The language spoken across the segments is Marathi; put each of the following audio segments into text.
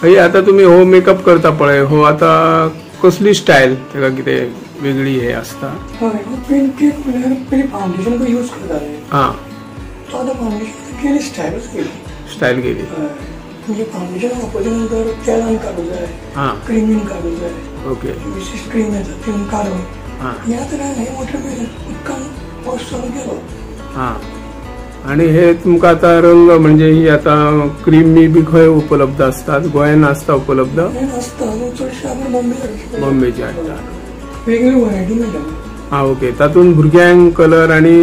हय आता तुम्ही हो मेकअप करता पळय हो आता कसली स्टाईल तेका कितें वेगळी हे असता? हय पेंट म्हळ्यार पयलीं फावंडेशन पळय यूज करताले. हां तो आतां फावंडेशन केली स्टायलच केली. स्टाईल गेली. म्हणजे फावंडेशन वापरल्या नंतर तेलान काडूं जाय, क्रीमीन काडूं जाय. ओके. विशिश्ट क्रीम येता ती काडून. हे आतां हे वॉटर उदकान वॉश चालू केलो. हां आणि हे तुमकां आता रंग म्हणजे ही आता क्रीम बी खंय उपलब्ध असतात? गोंयान असता उपलब्ध? आसता चडशे आपण बॉम्बेचे हाडटा. वेगळी व्हरायटी मेळटा. हां ओके. तातूंत भुरग्यांक कलर आणि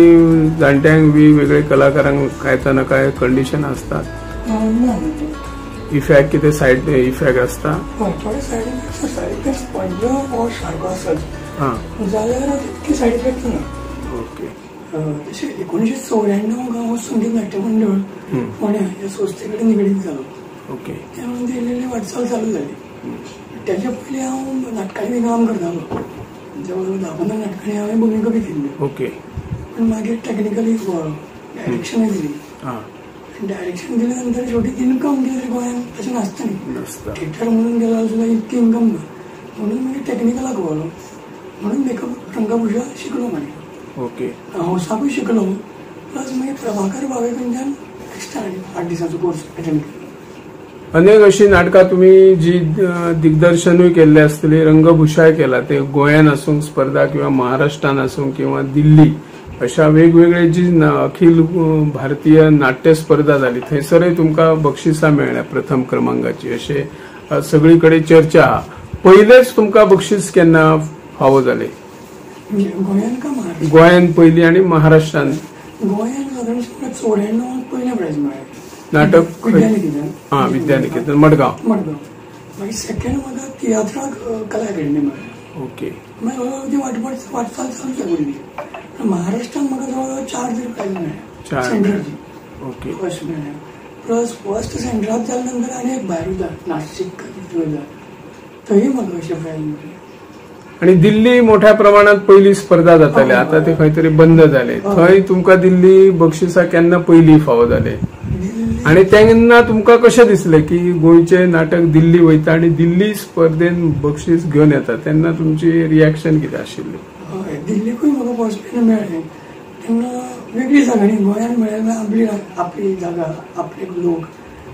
जाणट्यांक बी वेगळे कलाकारांक काय ना काय कंडिशन असतात? ना इफेक्ट कितें सायड इफेक्ट असता? थोडे सायड इफेक्ट्स आसा. इफेक्ट्स पडलो वॉश सारको आसत जाल्यार तितके सायड इफेक्ट ना. ओके. तशें 1994 गांव संगीत नाट्य मंडळ फोंड्या ह्या संस्थे कडेन निगडीत जालो. ओके. त्यामध्ये इल्ली वाटचाल चालू जाली. त्याच्या पयलीं हांव नाटकांनी काम करतालो. जवळ 10-15 नाटकांनी हांवें भुमिका बी केल्ली. ओके. पण मागीर टेक्निकली डायरेक्शनय दिली. डायरेक्शन दिल्या नंतर शेवटी इन्कम कितें गोंयांत तशें नासता न्ही. थिएटर म्हणून गेलो सुद्दां इतकी इन्कम ना. म्हणून मागीर टेक्निकलाक वळलो. म्हणून मेकअप रंगभूषा शिकलो मागीर. ओके. हौसाकूय शिकलो. प्लस मागीर प्रभाकर भावे कडच्यान एक्स्ट्रा 8 दिसांचो कोर्स अटेंड केलो. अनेक अशी नाटकां तुम्ही जी दिग्दर्शनूय केल्ले आसतली रंगभूषाय केला ते गोंयान आसूंक स्पर्धा किंवा महाराष्ट्रान आसूंक किंवा दिल्ली अशा वेगवेगळे जी अखिल भारतीय नाट्य स्पर्धा जाली थंयसरय तुमकां बक्षिसां मेळ्ळ्या प्रथम क्रमांकाची अशे सगळीकडे चर्चा. पयलेच तुमकां बक्षीस केन्ना फावो जाले? गोंयान पयली आणि महाराष्ट्रान? गोंयान साधारण 94 पयलें प्रायज मेळ्ळें. नाटक विद्यानिकेतन. विद्यानिकेतन मडगांव. मागीर सेकंड म्हाका तियात्राक कला अकॅडमी मेळ्ळें. ओके. मागीर ती वाटचाल चालू जाली. महाराष्ट्रान म्हाका जवळ 4 तरी प्रायज मेळ्ळे सेंटरची. ओके. फर्स्ट मेळ्ळें. प्लस फर्स्ट सेंटराक जाल्या नंतर आनी एक भायर वयता नाशिक वयता थंय म्हाका अशें प्रायज मेळ्ळें. आणि दिल्ली मोठ्या प्रमाणात पहिली स्पर्धा जाताले आता ते खंय तरी बंद झाले. थंय तुमकां दिल्ली बक्षिसां केन्ना पयली फावो जाले? आणि तेन्ना तुमकां कशें दिसलें की गोंयचे नाटक दिल्ली वयता आणि दिल्ली स्पर्धेन बक्षीस घेवन येता तेन्ना तुमची रिएक्शन कितें आशिल्ली? दिल्लीकूय म्हाका फर्स्ट मेळ्ळें तेन्ना वेगळी जागा न्ही. गोंयांत मेळ्ळें आपली जागा आपले लोक.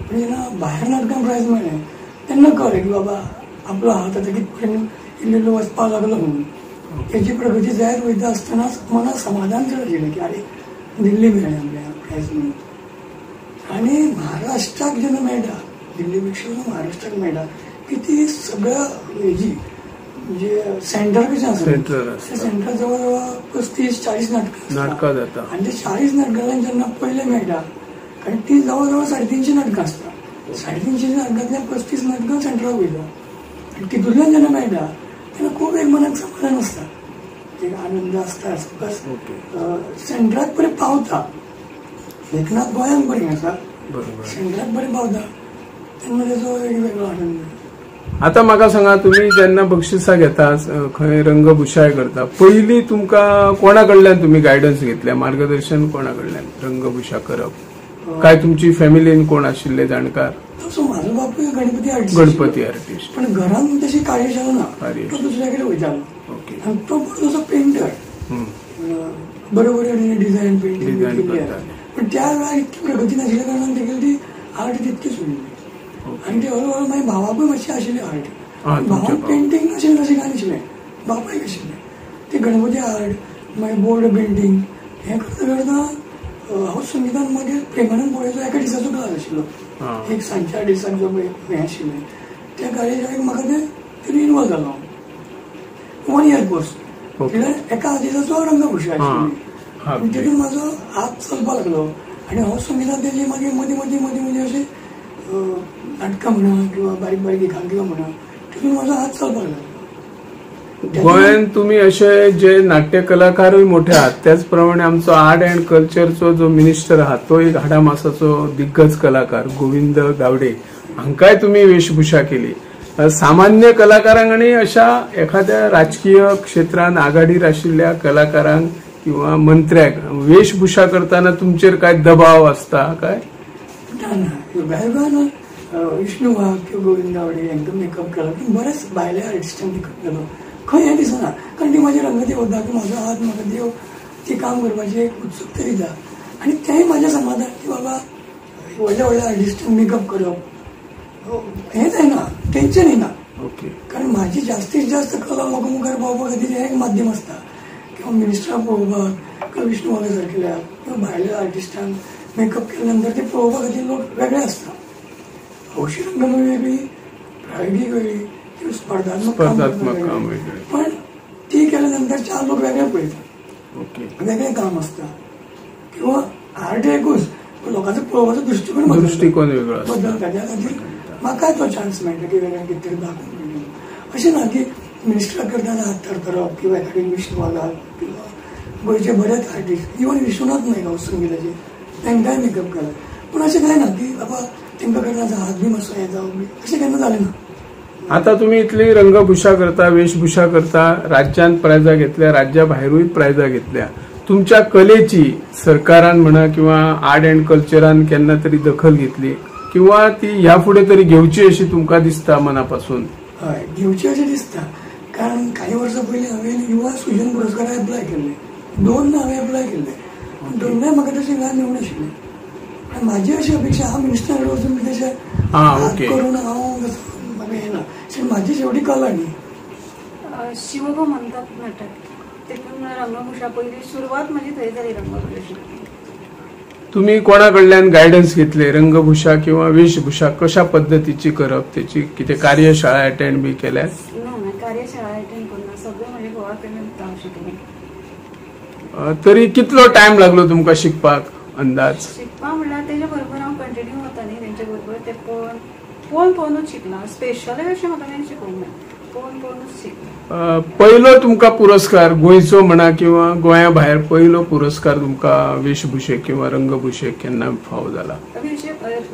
पण जेन्ना भायर नाटकां प्रायज मेळ्ळें तेन्ना कळ्ळें की बाबा आपलो हात आतां कितें पर्यंत इल्लो वचपाक लागलो म्हणून. तेची प्रगती जायत वयता आसतनाच मनाक समाधान चड आशिल्लें की आरे दिल्ली मेळ्ळें आपल्याक प्रायज म्हणून. आणि महाराष्ट्राक जेन्ना मेळटा दिल्ली पेक्षा महाराष्ट्राक मेळटा की ती सगळ्या हेजी म्हणजे सेंटर कशें आसा त्या सेंटराक जवळ जवळ 35-40 नाटकां जाता. आनी ते 40 नाटकांतल्यान जेन्ना पयलें मेळटा कारण ती जवळ जवळ 350 नाटकां आसता. 350 नाटकांतल्यान 35 नाटकां सेंटराक वयता. आनी तितूंतल्यान जेन्ना मेळटा तेन्ना खूब एक मनाक समाधान आसता. एक आनंद आसता. बिकॉज सेंटराक पर्यंत पावता. एकनाथ गोंयांत बरें आसा सेंटराक बरें पावता तेन्ना तेजो एक वेगळो आनंद. आता म्हाका सांगा तुम्ही जेन्ना बक्षिसां घेता खंय रंगभूषाय करता पयली तुमकां कोणा कडल्यान तुम्ही गायडन्स घेतले मार्गदर्शन कोणा कडल्यान रंगभूषा करप? काय तुमची फॅमिलीन कोण आशिल्ले जाणकार? तसो म्हाजो बापूय गणपती आर्टिस्ट. पण घरान तशी कार्यशाळा ना. तो दुसऱ्या कडेन वयतालो. आनी तो बरो तसो पेंटर बरो बरो डिझायन पेंटींग. पण त्या वेळार इतकी प्रगती नाशिल्ल्या कारणान तेगेली ती आर्ट तितकी सोडली. आनी ते हळूहळू मागीर भावाकूय मातशी आशिल्ली आर्ट. भावाक पेंटींग नाशिल्लें तशें काय नाशिल्लें बापायक आशिल्लें. ते गणपती आर्ट मागीर बोर्ड पेंटींग हें करता करता हांव संगीतान मागीर प्रेमानंद पोळेचो एका दिसाचो क्लास आशिल्लो. एक सांजच्या दिसांचो हें आशिल्लें. त्या कार्यशाळेक म्हाका ते इनवॉल्व जालो हांव 1 year कोर्स. म्हटल्यार एका दिसाचो रंगभूषा आशिल्ली. तितून म्हाजो हात चलपाक लागलो आनी हांव संगीतान तेजी मागीर मदीं मदीं अशें नाटकां म्हणा किंवा बारीक बारीक एकांकिका म्हणा तितून म्हाजो हात चलपाक लागलो. गोंयांत तुमी अशे जे नाट्य कलाकारूय मोठे आहात त्याच प्रमाणे आमचो आर्ट अँड कल्चरचो जो मिनिस्टर आहा तो एक हाडामासाचो दिग्गज कलाकार गोविंद गावडे हांकाय तुमी वेशभूषा केली. सामान्य कलाकारांक आनी अशा एखाद्या राजकीय क्षेत्रांत आघाडीर आशिल्ल्या कलाकारांक किंवा मंत्र्याक वेशभूषा करताना तुमचेर काय दबाव आसता काय? ना विष्णू वाघ किंवा गोविंद गावडे यांचा मेकअप केला की बरेच भायले आर्टिस्टांनी मेकअप केलो खंय हें दिसना कारण ती माझी रंगदेव होता की म्हाजो हात म्हाका देव ती काम करपाची एक उत्सुकता दिता आणि तेंय माझे समाधान की बाबा व्हडल्या व्हडल्या आर्टिस्टांक मेकअप करप हें जायना टेन्शन येना कारण माझी जास्तीत जास्त कला म्हाका मुखार पावपा खातीर हें एक माध्यम आसता किंवा मिनिस्टरांक पळोवपाक किंवा विष्णू वाघा सारकेल्या किंवा भायल्या आर्टिस्टांक मेकअप केल्या नंतर ते पळोवपा खातीर लोक वेगळे आसता हौशी रंगभूमी वेगळी प्रायोगिक वेगळी किंवा स्पर्धात्मक काम वेगळी पण ती केल्यानंतर 4 लोक वेगळे पळयतात वेगळे काम असतं किंवा आर्ट एकूच लोकांचा पळोवपाचो दृष्टिकोन वेगळो बदलता त्या खातीर म्हाका तो चान्स मेळटा की वेगळ्या कितें तरी दाखोवन अशें ना की मिनिस्टराक करतना हात थरथरप किंवा एखादी विष्णू वाघाक किंवा गोंयचे बरेच आर्टिस्ट इवन विश्वनाथ नायक हांव संगीताचे तांकांय मेकअप केला पूण अशें कांय ना की बाबा तांकां करता हात बी मातसो हें जावं बी अशें केन्ना जालें ना आता तुम्ही इतली रंगभूषा करता वेशभूषा करता राज्यात प्रायजा घेतल्या राज्या भायरूय प्रायजा घेतल्या तुमच्या कलेची सरकारान म्हणा किंवा आर्ट अँड कल्चरान केन्ना तरी दखल घेतली किंवा ती ह्या फुडें तरी घेवची अशी तुमकां दिसता मनापासून हय घेवची अशें दिसता कारण काही वर्सां पयलीं हांवें युवा सृजन पुरस्कार एप्लाय केल्ले 2 हांवें एप्लाय केल्ले 2 म्हाका तशें गाय मेळूनाशिल्लें म्हाजी अशी अपेक्षा हांव मिनिस्टराक वचून तशें करून हांव म्हाका हें ना म्हाजी शेवटी कला न्ही शिवगो म्हणतात नाटक तेतून रंगभूषा पहिली सुरवात म्हणजे थंय जाली रंगभूषेची तुम्ही कोणाकडल्यान गायडन्स घेतले रंगभूषा किंवा वेशभूषा कशा पद्धतीची करप त्याची कितें कार्यशाळा अटेंड बी केल्या कार्यशाळा अटेंड करना सगळें म्हणजे गोवाकडल्यान हांव शिकलें तरी कितलो टाइम लागलो तुमकां शिकपाक अंदाज शिकपाक म्हणल्यार तेजे बरोबर हांव कंटिन्यू वताली तेंचे बरोबर ते पळोवनूच शिकलां स्पेशली अशें म्हाका कांय शिकोवंक ना पळोवनूच शिकलां पहिलो तुमका पुरस्कार गोंयचो म्हणा किंवा गोंया भायर पहिलो पुरस्कार तुमका वेशभूषेक किंवा रंगभूषेक केन्ना फावो जाला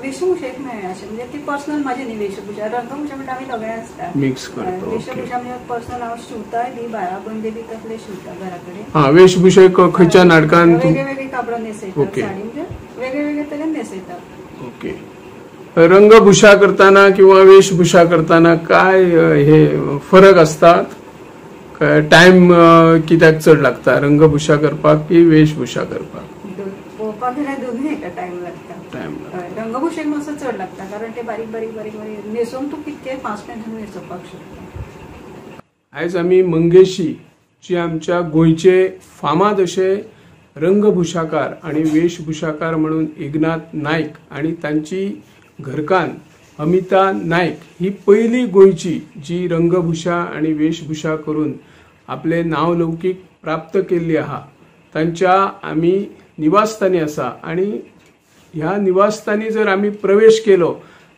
वेशभूषेक मेळ्ळें अशें म्हणजे ती पर्सनल म्हाजी न्ही वेशभूषा रंगभूषा म्हणजे आमी सगळे आसता मिक्स करता वेशभूषा म्हणजे पर्सनल हांव शिवताय बी भायरा बंदे बी तसले शिवता घरा कडेन वेशभूषेक खंयच्या नाटकान वेगळे कापडां न्हेसयतात साडी म्हणजे वेगळे तरेन न्हेसयतात ओके रंगभूषा करताना किंवा वेशभूषा करताना काय हे फरक असतात टाइम कित्याक चड लागता रंगभूषा करपाक की वेशभूषा करपाक पळोवपाक गेल्यार दोनूय हेका टाइम लागता रंगभूषेक मातसो चड लागता कारण ते बारीक बारीक बारीक बारीक न्हेसोवंक तूं कितके फास्ट न्हेसोवपाक शकता आयज आमी मंगेशी जी आमच्या गोंयचे फामाद अशे रंगभूषाकार आणि वेशभूषाकार म्हणून एकनाथ नायक आणि तांची घरकान अमिता नायक ही पहिली गोंयची जी रंगभूषा आणि वेशभूषा करून आपले नाव लौकिक प्राप्त केल्ली आहा तांच्या आमी निवासस्थानी आसा आणि ह्या निवासस्थानी जर आमी प्रवेश केलो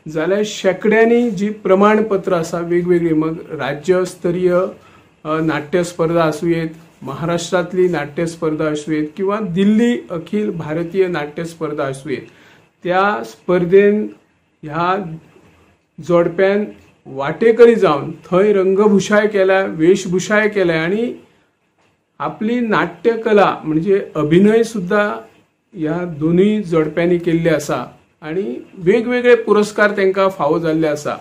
जाल्यार शेकड्यांनी जी प्रमाणपत्र आसा वेगवेगळी मग राज्यस्तरीय नाट्य स्पर्धा आसूं येत महाराष्ट्रातली नाट्य स्पर्धा आसूं येत किंवा दिल्ली अखिल भारतीय नाट्य स्पर्धा आसूं येत त्या स्पर्धेन ह्या जोडप्यान वाटेकरी जावन थंय रंगभूषाय केल्या वेशभूषाय केल्या आणि आपली नाट्यकला म्हणजे अभिनय सुद्धा ह्या दोन्ही जोडप्यांनी केल्ले आसा आणि वेगवेगळे पुरस्कार तांकां फावो जाल्ले आसा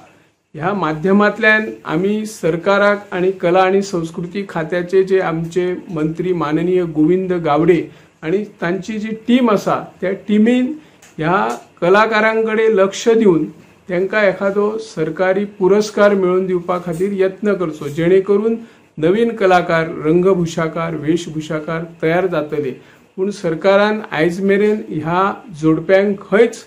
ह्या माध्यमांतल्यान आमी सरकाराक आणि कला आणि संस्कृती खात्याचे जे आमचे मंत्री माननीय गोविंद गावडे आणि तांची जी टीम आसा त्या टीमीन ह्या कलाकारांकडे लक्ष दिवन तांकां एखादो सरकारी पुरस्कार मेळोवन दिवपा खातीर यत्न करचो जेणे करून नवीन कलाकार रंगभूषाकार वेशभूषाकार तयार जातले पूण सरकारान आयज मेरेन ह्या जोडप्यांक खंयच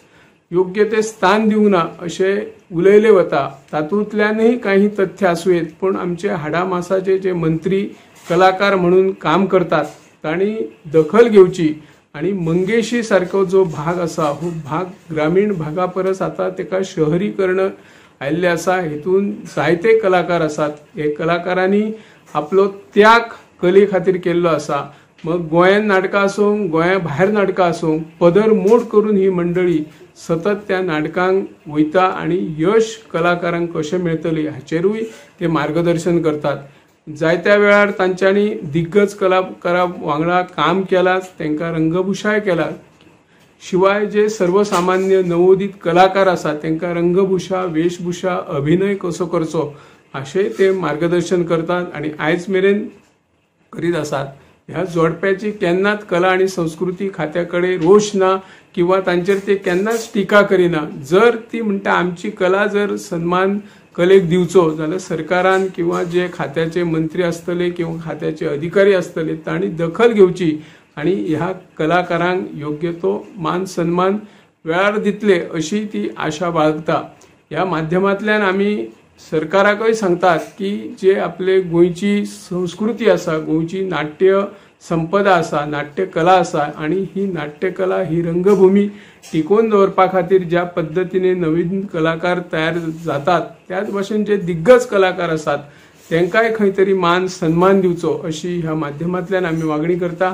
योग्य ते स्थान दिवना अशें उलयले वता तातूंतल्यानय काही तथ्य आसूं येत पूण आमचे हाडामासाचे जे मंत्री कलाकार म्हणून काम करतात तांणी दखल घेवची आणि मंगेशी सारको जो भाग आसा हो भाग ग्रामीण भागा परस आता तेका शहरीकरण आयिल्ले आसा हेतून जायते कलाकार आसात हे कलाकारांनी आपलो त्याग कले खातीर केल्लो आसा मग गोंयान नाटकां आसूं गोंया भायर नाटकां आसूं पदर मोड करून ही मंडळी सतत त्या नाटकांक वयता आणि यश कलाकारांक कशें मेळटलें हाचेरूय ते मार्गदर्शन करतात जायत्या वेळार तांच्यांनी दिग्गज कलाकारा वांगडा काम केलां तांकां रंगभूषाय केला शिवाय जे सर्वसामान्य नवोदित कलाकार आसात तांकां रंगभूषा वेशभूषा अभिनय कसो करचो अशें ते मार्गदर्शन करतात आणि आयज मेरेन करीत आसात. ह्या जोडप्याची केन्नाच कला आणि संस्कृती खात्याकडे रोष ना किंवा तांचेर ते केन्नाच टिका करिना. जर ती म्हणटा आमची कला जर सन्मान कलेक दिवचो जाल्यार सरकारान किंवा जे खात्याचे मंत्री आसतले किंवा खात्याचे अधिकारी आसतले तांणी दखल घेवची आणि ह्या कलाकारांक योग्य तो मान सन्मान वेळार दितले अशी ती आशा बाळगता. ह्या माध्यमांतल्यान आमी सरकाराकय सांगतात की जे आपले गोंयची संस्कृती आसा, गोंयची नाट्य संपदा आसा, नाट्य कला आसा आणि ही नाट्यकला ही रंगभूमी टिकोवन दवरपा खातीर ज्या पद्धतीने नवीन कलाकार तयार जातात त्याच भाशेन जे दिग्गज कलाकार आसात तांकांय खंय तरी मान सन्मान दिवचो अशी ह्या माध्यमांतल्यान आमी मागणी करता.